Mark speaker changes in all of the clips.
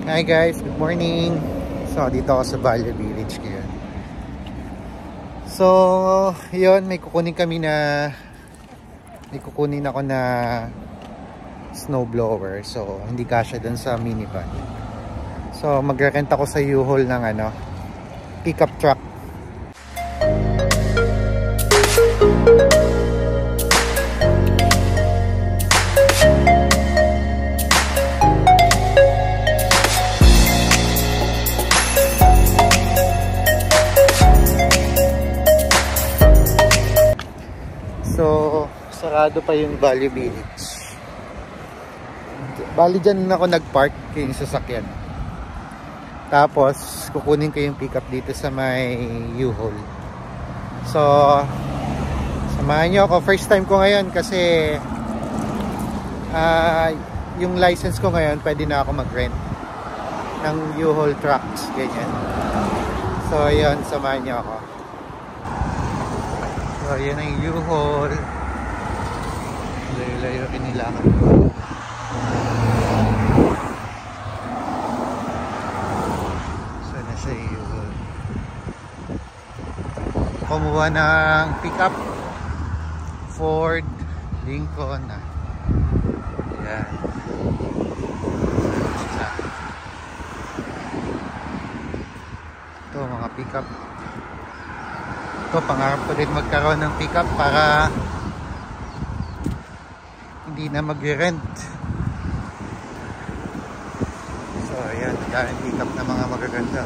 Speaker 1: Hi guys, good morning. So dito ako sa Valle Village ngayon. So yun, may kukunin ako na snow blower. So hindi kasya dun sa minivan. So magre-rent ako sa U-Haul ng pickup truck. So, sarado pa yung Valle Village. Bali dyan ako nag-park yung sasakyan. Tapos, kukunin ko yung pickup dito sa may U-Haul. So, samahan nyo ako. First time ko ngayon kasi yung license ko ngayon, pwede na ako mag-rent ng U-Haul trucks. Ganyan. So, yun. Samahan nyo ako. So, yan ang U-Haul. Layo-layo kinilangan ko. So, nasa U-Haul. Kumuha ng pickup. Ford, Lincoln. Yan. Ito, mga pickup. Ito, pangarap ko din magkaroon ng pickup para hindi na mag-rent. So ayan, daming pickup na mga magaganda.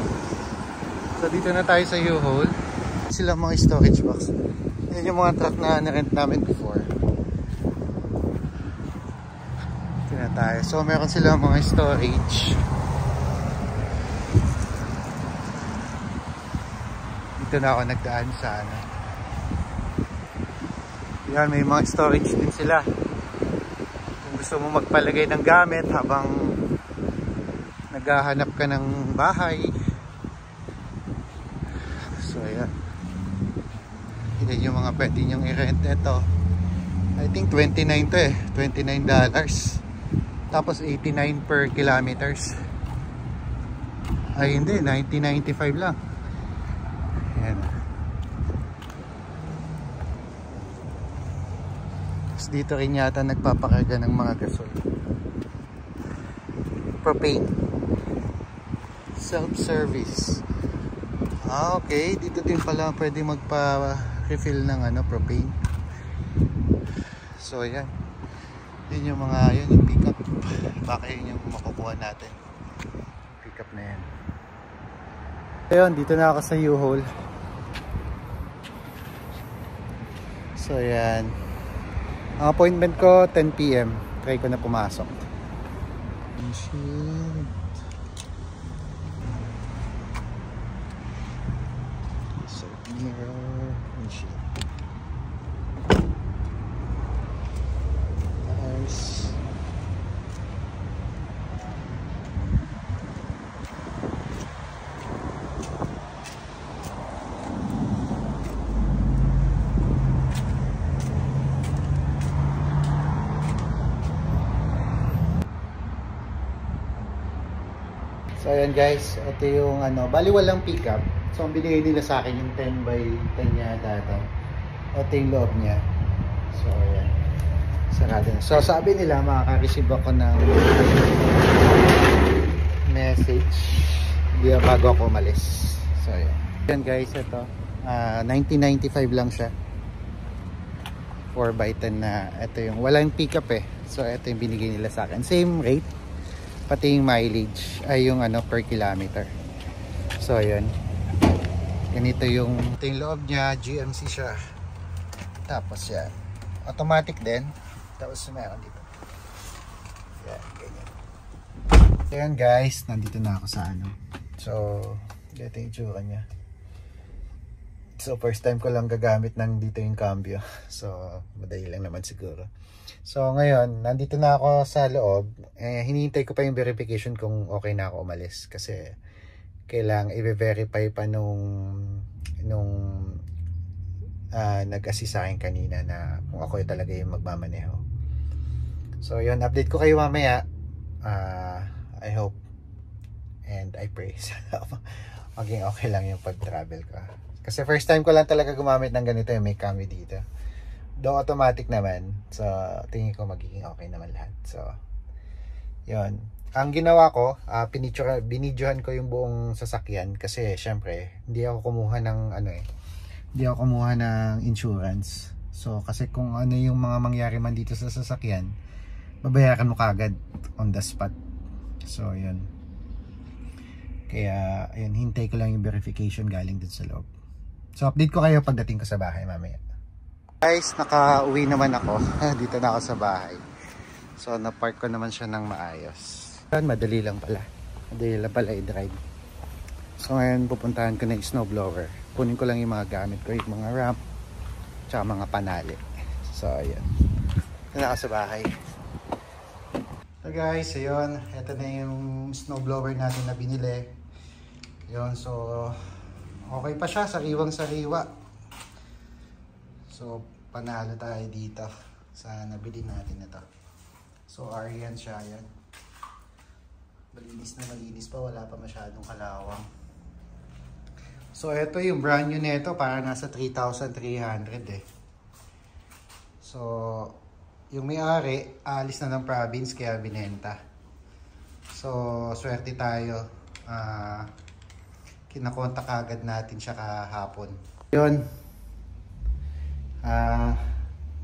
Speaker 1: So dito na tayo sa U-Haul. Sila mga storage box. Yan yung mga truck na na-rent namin before. Dito na tayo. So meron sila mga storage. Dito na ako nagdaan sa yan, may mga storage din sila kung gusto mo magpalagay ng gamit habang naghahanap ka ng bahay. So yan, yan yung mga pwede nyong i-rent. Ito I think 29 to $29, tapos 89 per kilometers. Ay hindi, 1995 lang. Ayan. Tapos dito rin yata nagpapakarga ng mga gasol. Propane. Self-service. Okay. Dito din pala pwede magpa-refill ng propane. So ayan. Yun yung mga, yung pickup. Baka yun yung makukuha natin. Pickup na yan. Ayun, dito na ako sa U-Haul. So yan. Ang appointment ko 10 PM. Try ko na pumasok. So mirror windshield. Nice. So ayan guys, ito yung bali walang pickup. So ang binigay nila sa akin yung 10 by 10 niya data. Ito yung loob niya. So ayan. Sarado na. So sabi nila makaka-receive ako ng message bago ako umalis. So ayan. Ayan guys, ito 1995 lang siya. 4 by 10 na. Ito yung walang pickup So ito yung binigay nila sa akin. Same rate. Pati yung mileage ay yung per kilometer. So ayun. Ganito yung loob niya, GMC siya. Tapos yan. Automatic din. Tapos meron dito. Yan, ganyan. Ayan guys, nandito na ako sa So, ito yung tsura niya. So first time ko lang gagamit ng dito yung cambio. So madali lang naman siguro. So ngayon, nandito na ako sa loob. Hinihintay ko pa yung verification kung okay na ako umalis. Kasi kailangan i-verify pa nung nag-assist sa akin kanina na kung ako talaga yung magmamaneho. So yun, update ko kayo mamaya. I hope I pray maging okay lang yung pag-travel ko. Kasi first time ko lang talaga gumamit ng ganito, yung may camera dito. Though automatic naman, so tingin ko magiging okay naman lahat. So, yun. Ang ginawa ko, binidyohan ko yung buong sasakyan kasi syempre, hindi ako kumuha ng insurance. So, kasi kung ano yung mga mangyari man dito sa sasakyan, babayaran mo kagad on the spot. So, yun. Kaya, ayun, hintay ko lang yung verification galing dun sa loob. So, update ko kayo pagdating ko sa bahay mamaya. Guys, naka-uwi naman ako. Dito na ako sa bahay. So, na-park ko naman siya ng maayos. Madali lang pala. Madali lang pala i-drive. So, ngayon pupuntahan ko na yung snowblower. Kunin ko lang yung mga gamit ko, yung mga ramp, tsaka mga panali. So, ayan. Dito na ako sa bahay. So, guys, ayun. Ito na yung snowblower natin na binili. Yun, so okay pa siya, sariwang-sariwa. So, panalo tayo dito sa nabili natin ito. So, Arian siya, yan. Malinis na malinis pa, wala pa masyadong kalawang. So, ito yung brand new nito, para nasa 3,300 eh. So, yung may-ari, alis na ng province kaya binenta. So, swerte tayo. Kinakontak agad natin siya kahapon. Yun.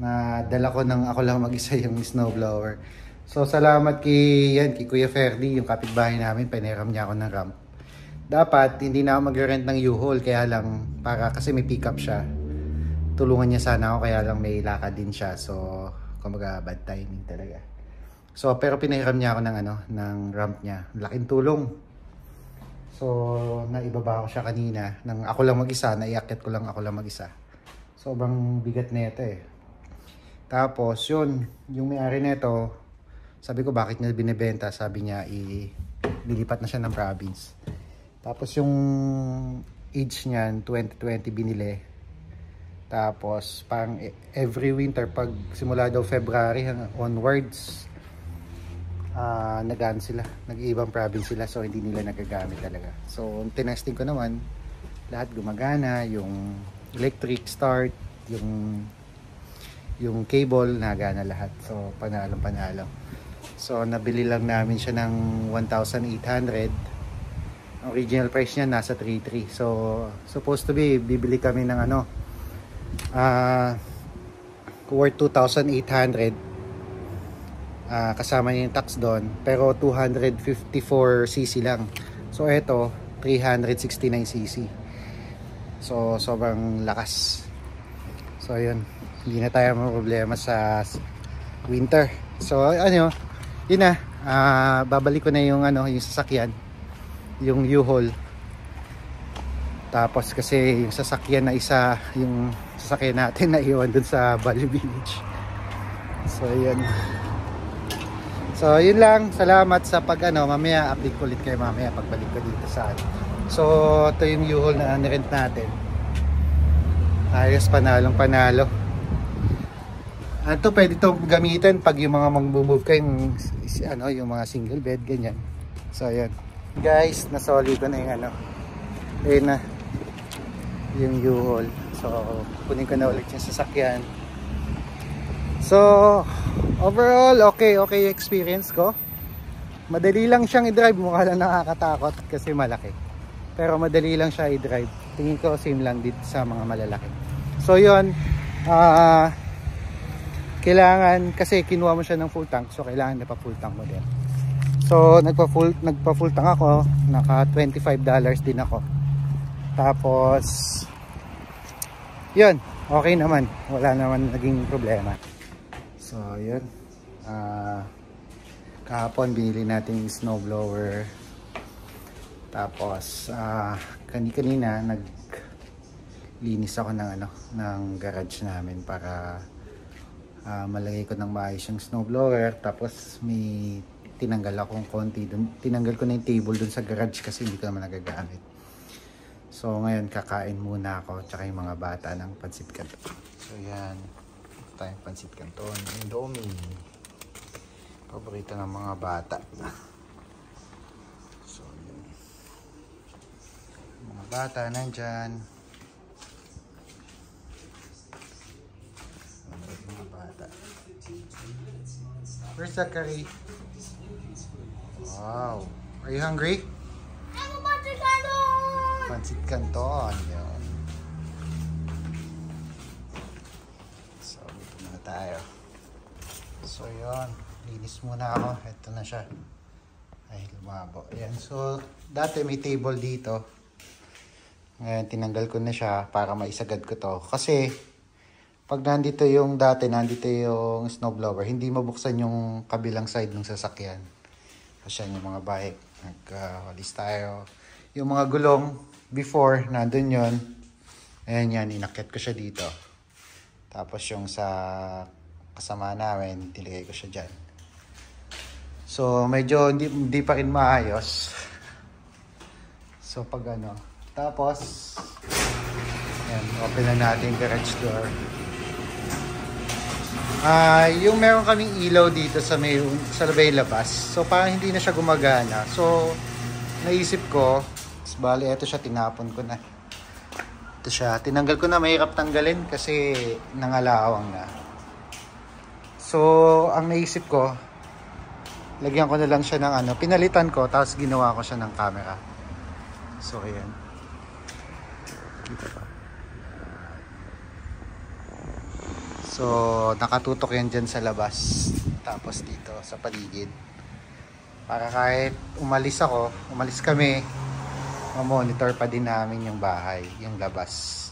Speaker 1: Nadala ko ng ako lang mag-isa yung snowblower. So, salamat kay Kuya Ferdy, yung kapitbahay namin. Piniram niya ako ng ramp. Dapat, hindi na ako mag-rent ng U-Haul. Kaya lang, kasi may pick up siya. Tulungan niya sana ako, kaya lang may lakad din siya. So, kumbaga bad timing talaga. So, pero pinahiram niya ako ng ramp niya. Laking tulong. So, naibaba ko siya kanina. Nang ako lang mag-isa, naiakit ko lang ako lang mag-isa. Sobrang bigat na ito eh. Tapos, yun, yung may-ari nito, sabi ko bakit niya binibenta? Sabi niya, lilipat na siya ng province. Tapos, yung age niyan, 2020 binili. Tapos, parang every winter, pag simula daw February onwards, nag-ano sila, nag-ibang province sila, so hindi nila nagagamit talaga. So, tinesting ko naman, lahat gumagana, yung electric start, yung cable, nagana lahat. So, panalo. So, nabili lang namin siya ng 1,800. Ang original price niya nasa 3,300. So, supposed to be, bibili kami ng worth 2,800. Kasama niya yung tax doon, pero 254cc lang. So ito 369cc. So sobrang lakas. So ayun, hindi na tayo problema sa winter. So yun na, babalik ko na yung yung sasakyan, yung U-Haul. Tapos kasi yung sasakyan na yung sasakyan natin na iwan dun sa Valley Village. So yun. So, yun lang. Salamat sa mamaya update ko ulit kayo mamaya pagbalik ko dito sa So, ito yung U-Haul na nirent natin. Ayos, panalo. Ito, pwede ito gamitin pag yung mga mag-move kayo, yung mga single bed, ganyan. So, ayan. Guys, nasoli ko na yung ayun na. Yung U-Haul. So, kunin ko na ulit yung sasakyan. So, overall, okay yung experience ko. Madali lang siyang i-drive. Mukha lang nakakatakot kasi malaki. Pero madali lang siya i-drive. Tingin ko same lang dito sa mga malalaki. So, yun. Kailangan, kasi kinuha mo siya ng full tank. So, kailangan na pa full tank mo din. So, nagpa full tank ako. Naka $25 din ako. Tapos, yun. Okay naman. Wala naman naging problema. So, yun. Kahapon binili natin yung snowblower. Tapos, kanina naglinis ako ng garage namin para malagay ko ng maayos yung snowblower. Tapos, may tinanggal akong konti dun. Tinanggal ko na yung table dun sa garage kasi hindi ko naman nagagamit. So, ngayon kakain muna ako tsaka yung mga bata ng pansit canton. So, yan. Tayong pansit canton, Indomie, paborito ng mga bata. So yun. Bata nandyan. Mga bata. Where's Zachary? Wow. Are you hungry? Pancit Canton. Yun. So, dito muna tayo. So, yun. Linis muna ako. Ito na siya. Ay, lumabo. Ayan. So, dati may table dito. Ngayon, tinanggal ko na siya para maisagad ko to. Kasi, pag nandito yung dati, nandito yung snowblower, hindi mabuksan yung kabilang side ng sasakyan. Kasi yung mga bike. Nagwalis tayo. Yung mga gulong, before, nandun yun. Ayan yan, inakyat ko siya dito. Tapos yung sa kasama namin, nilagay ko siya dyan. So, medyo hindi pa rin maayos. So, pag ano. Tapos, ayan, open na natin yung garage door. Yung meron kaming ilaw dito sa may labas. So, parang hindi na siya gumagana. So, naisip ko, bali, ito siya, tinapon ko na. Ito siya, tinanggal ko na, mahirap tanggalin kasi nangalawang na. So, ang naisip ko, lagyan ko na lang siya ng ano, pinalitan ko, tapos ginawa ko siya ng camera. So, ayan. Kita pa. So, nakatutok yan dyan sa labas. Tapos dito, sa paligid. Para kahit umalis kami, mamonitor pa din namin yung bahay, yung labas.